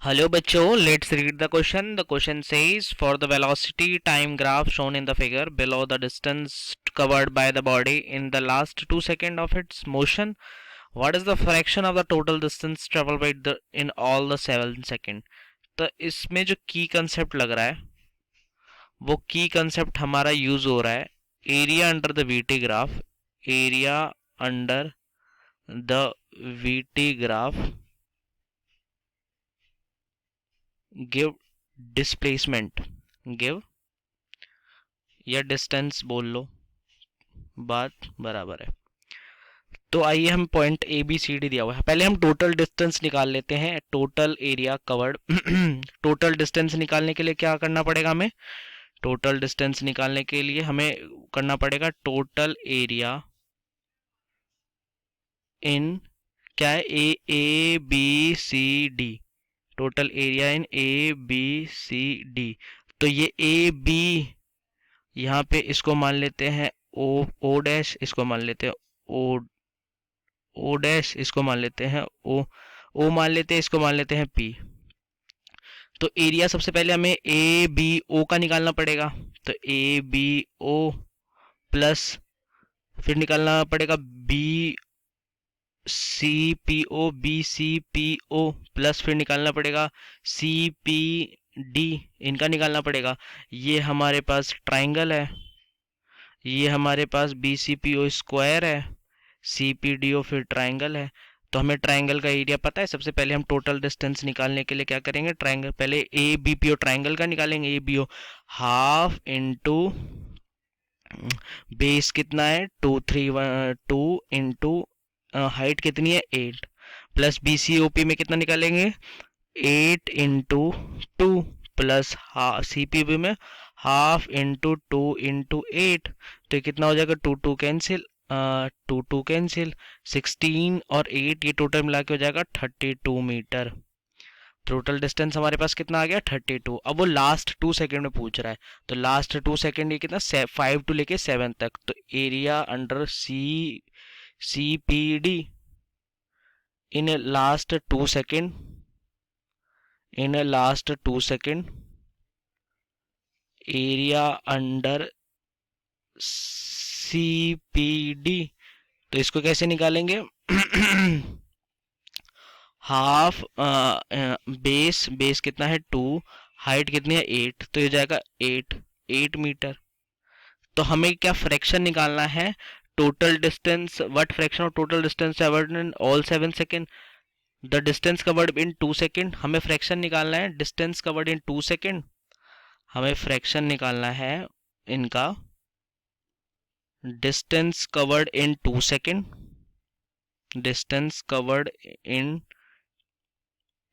Hello bachcho, let's read the question. The question says for the velocity time graph shown in the figure below the distance covered by the body in the last 2 seconds of its motion, what is the fraction of the total distance traveled by the in all the 7 seconds? तो इसमें जो की concept लग रहा है वो की concept हमारा यूज हो रहा है area under the VT graph, area under the VT graph give displacement, give या डिस्टेंस बोल लो, बात बराबर है। तो आइए हम point A B C D दिया हुआ है, पहले हम टोटल डिस्टेंस निकाल लेते हैं। Total area covered total distance निकालने के लिए क्या करना पड़ेगा हमें? टोटल डिस्टेंस निकालने के लिए हमें करना पड़ेगा टोटल एरिया इन क्या है, A B C D, total area in A B C D. तो ये ए बी यहाँ पे इसको मान लेते हैं ओ, ओ डैश इसको मान लेते हैं ओ, ओ डैश इसको मान लेते हैं ओ, ओ मान लेते हैं, इसको मान लेते हैं पी। तो एरिया सबसे पहले हमें ए बी ओ का निकालना पड़ेगा। तो ए बी ओ प्लस फिर निकालना पड़ेगा B C P O, B C P O plus फिर निकालना पड़ेगा सी पी डी, इनका निकालना पड़ेगा। ये हमारे पास ट्राइंगल है, ये हमारे पास B C P O square है, सी पी डी ओ फिर ट्राइंगल है। तो हमें ट्राइंगल का एरिया पता है। सबसे पहले हम टोटल डिस्टेंस निकालने के लिए क्या करेंगे, ट्राइंगल पहले A B P O triangle का निकालेंगे। A B O half into base कितना है 2 इंटू हाइट कितनी है 8 plus B C O P में कितना निकालेंगे 8 into 2 plus C P B में हाफ इंटू 2 इंटू 8। तो ये कितना हो जाएगा 2 कैंसिल, 2 कैंसिल, 16 और 8 ये टोटल मिला के हो जाएगा 32 मीटर। टोटल डिस्टेंस हमारे पास कितना आ गया 32। अब वो लास्ट 2 सेकंड में पूछ रहा है, तो लास्ट 2 सेकंड ये कितना 5 टू लेके 7 तक। तो area under C P D in last 2 second, in last 2 second area under C P D. तो इसको कैसे निकालेंगे हाफ बेस, बेस कितना है 2, हाइट कितनी है 8, तो ये जाएगा 8 मीटर। तो हमें क्या फ्रैक्शन निकालना है, total distance, what fraction of total distance covered in all 7 second, the distance covered in 2 second. हमें फ्रैक्शन निकालना है डिस्टेंस कवर्ड इन 2 सेकंड, हमें फ्रैक्शन निकालना है इनका distance covered in 2 second, distance covered in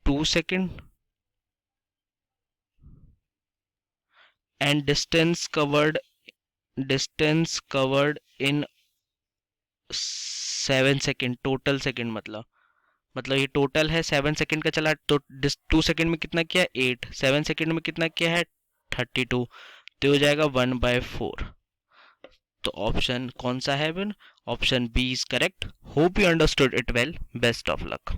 2 second and distance covered in 7 second, total second मतलब ये total है 7 सेकंड का चला, तो 2 सेकंड में कितना किया 8, 7 सेकंड में कितना किया है 32, तो हो जाएगा 1/4। तो ऑप्शन कौन सा है? Option B is correct. Hope you understood it well. Best of luck.